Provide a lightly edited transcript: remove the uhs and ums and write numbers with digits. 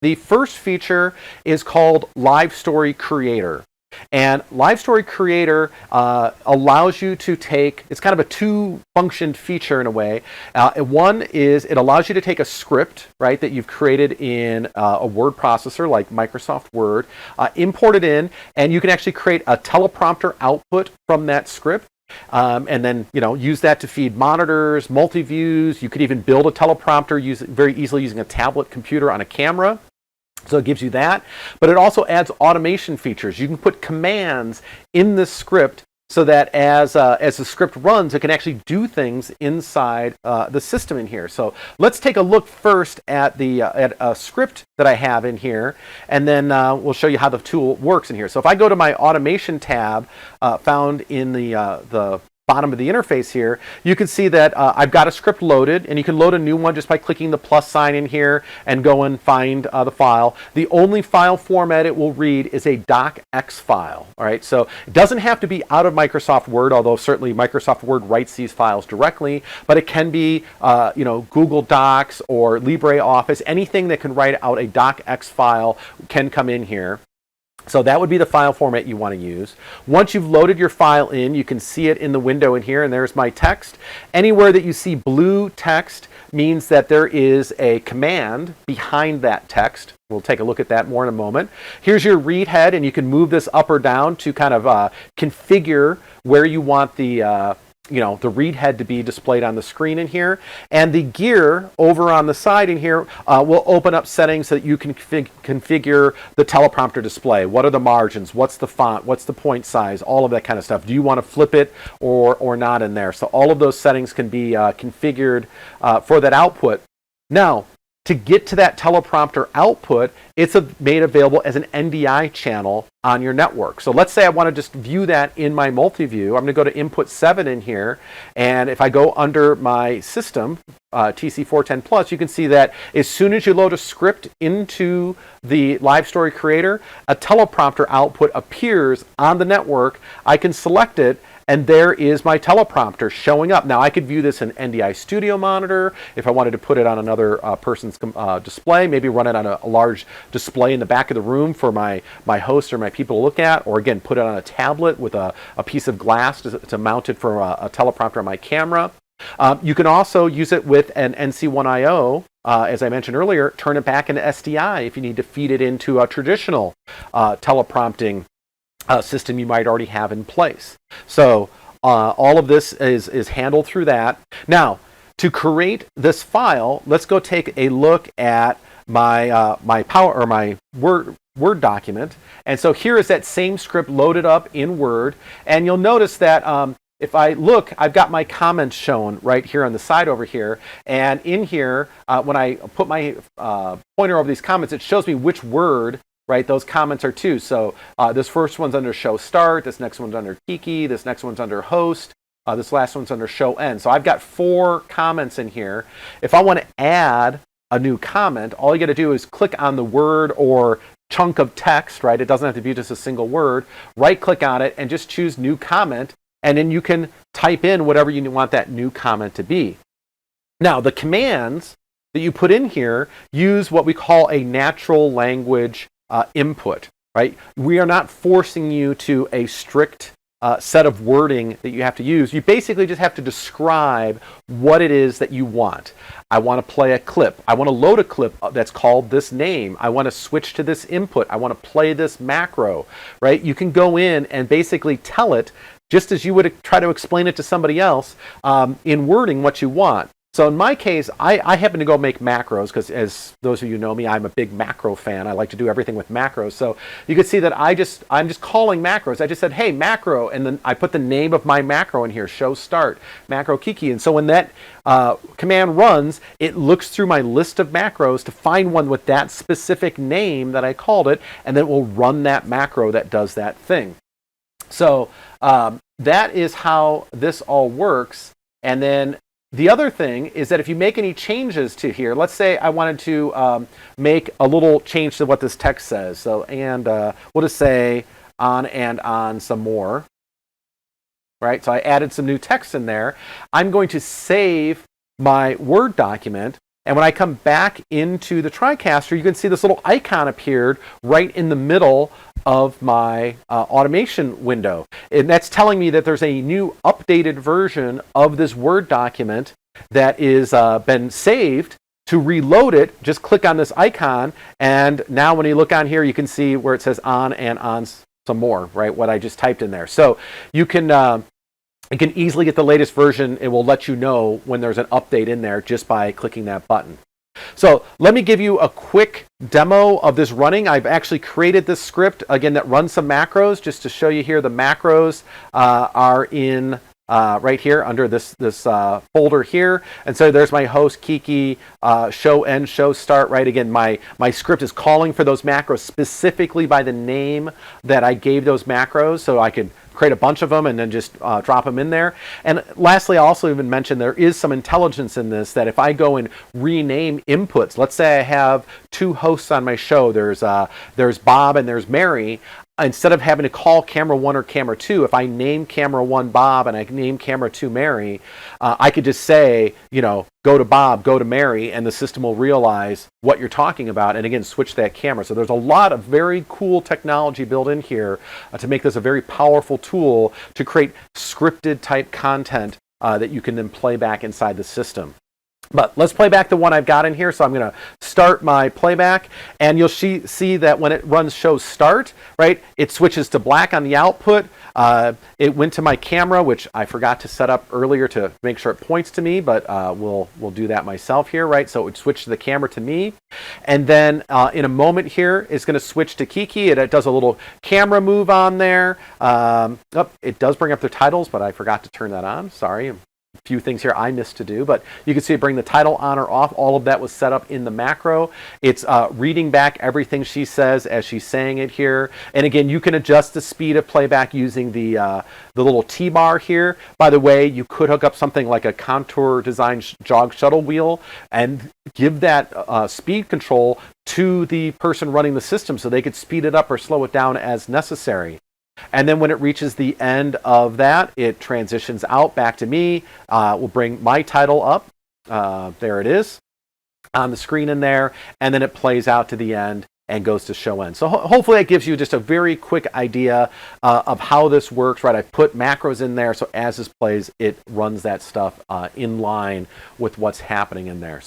The first feature is called Live Story Creator. And Live Story Creator allows you to take, it's kind of a two-functioned feature in a way. One is it allows you to take a script, right, that you've created in a word processor like Microsoft Word, import it in, and you can actually create a teleprompter output from that script. And then, use that to feed monitors, multi-views. You could even build a teleprompter very easily using a tablet computer on a camera. So it gives you that, but it also adds automation features. You can put commands in the script so that as the script runs, it can actually do things inside the system in here. So let's take a look first at at a script that I have in here, and then we'll show you how the tool works in here. So if I go to my automation tab found in the bottom of the interface here, you can see that I've got a script loaded, and you can load a new one just by clicking the plus sign in here and go and find the file. The only file format it will read is a docx file. All right, so it doesn't have to be out of Microsoft Word, although certainly Microsoft Word writes these files directly, but it can be Google Docs or LibreOffice. Anything that can write out a docx file can come in here. So that would be the file format you want to use. Once you've loaded your file in, you can see it in the window in here, and there's my text. Anywhere that you see blue text means that there is a command behind that text. We'll take a look at that more in a moment. Here's your read head, and you can move this up or down to kind of configure where you want the read head to be displayed on the screen in here. And the gear over on the side in here will open up settings so that you can configure the teleprompter display. What are the margins? What's the font? What's the point size? All of that kind of stuff. Do you want to flip it or not in there? So all of those settings can be configured for that output. Now, to get to that teleprompter output, it's made available as an NDI channel on your network. So let's say I want to just view that in my multi-view. I'm going to go to input 7 in here, and if I go under my system, TC410 Plus, you can see that as soon as you load a script into the Live Story Creator, a teleprompter output appears on the network. I can select it, and there is my teleprompter showing up. Now I could view this in NDI Studio Monitor if I wanted to put it on another person's display, maybe run it on a large display in the back of the room for my host or my people to look at, or again, put it on a tablet with a piece of glass to mount it for a teleprompter on my camera. You can also use it with an NC1IO, as I mentioned earlier, turn it back into SDI if you need to feed it into a traditional teleprompting system you might already have in place. So all of this is handled through that. Now, to create this file, let's go take a look at my Word document. And so here is that same script loaded up in Word, and you'll notice that if I look, I've got my comments shown right here on the side over here, and in here, when I put my pointer over these comments, it shows me which word those comments are to. So this first one's under show start, this next one's under Kiki, this next one's under host, this last one's under show end. So I've got 4 comments in here. If I want to add a new comment, all you got to do is click on the word or chunk of text, right? It doesn't have to be just a single word. Right click on it and just choose new comment, and then you can type in whatever you want that new comment to be. Now, the commands that you put in here use what we call a natural language input, right? We are not forcing you to a strict set of wording that you have to use. You basically just have to describe what it is that you want. I want to play a clip. I want to load a clip that's called this name. I want to switch to this input. I want to play this macro, right? You can go in and basically tell it, just as you would try to explain it to somebody else, in wording what you want. So in my case, I happen to go make macros because, as those of you know me, I'm a big macro fan. I like to do everything with macros. So you can see that I'm just calling macros. I just said, hey, macro, and then I put the name of my macro in here, show start, macro Kiki. And so when that command runs, it looks through my list of macros to find one with that specific name that I called it, and then it will run that macro that does that thing. So that is how this all works. And then the other thing is that if you make any changes to here, let's say I wanted to make a little change to what this text says. So, and we'll just say on and on some more, right? So I added some new text in there. I'm going to save my Word document, And when I come back into the TriCaster, you can see this little icon appeared right in the middle of my automation window. And that's telling me that there's a new updated version of this Word document that is been saved. To reload it, just click on this icon, and now when you look on here, you can see where it says on and on some more, right? What I just typed in there. So you can easily get the latest version. It will let you know when there's an update in there just by clicking that button. So let me give you a quick demo of this running. I've actually created this script, again, that runs some macros. Just to show you here, the macros are in right here under this folder here. And so there's my host, Kiki, show end, show start, right? Again, my script is calling for those macros specifically by the name that I gave those macros, so I could create a bunch of them and then just drop them in there. And lastly, I also even mentioned there is some intelligence in this, that if I go and rename inputs, let's say I have two hosts on my show, there's Bob and there's Mary. Instead of having to call camera 1 or camera 2, if I name camera 1 Bob and I name camera 2 Mary, I could just say, go to Bob, go to Mary, and the system will realize what you're talking about, and again, switch that camera. So there's a lot of very cool technology built in here to make this a very powerful tool to create scripted type content that you can then play back inside the system. But let's play back the one I've got in here. So I'm going to start my playback, and you'll see that when it runs show start, right, it switches to black on the output. It went to my camera, which I forgot to set up earlier to make sure it points to me, but we'll do that myself here, right? So it would switch the camera to me. And then in a moment here, it's going to switch to Kiki. It does a little camera move on there. It does bring up their titles, but I forgot to turn that on. Sorry. Few things here I missed to do, but you can see it bring the title on or off. All of that was set up in the macro. It's reading back everything she says as she's saying it here. And again, you can adjust the speed of playback using the little T-bar here. By the way, you could hook up something like a contour design jog shuttle wheel and give that speed control to the person running the system so they could speed it up or slow it down as necessary. And then when it reaches the end of that, it transitions out back to me. We'll bring my title up. There it is on the screen in there. And then it plays out to the end and goes to show end. So hopefully that gives you just a very quick idea of how this works, right? I put macros in there, so as this plays, it runs that stuff in line with what's happening in there.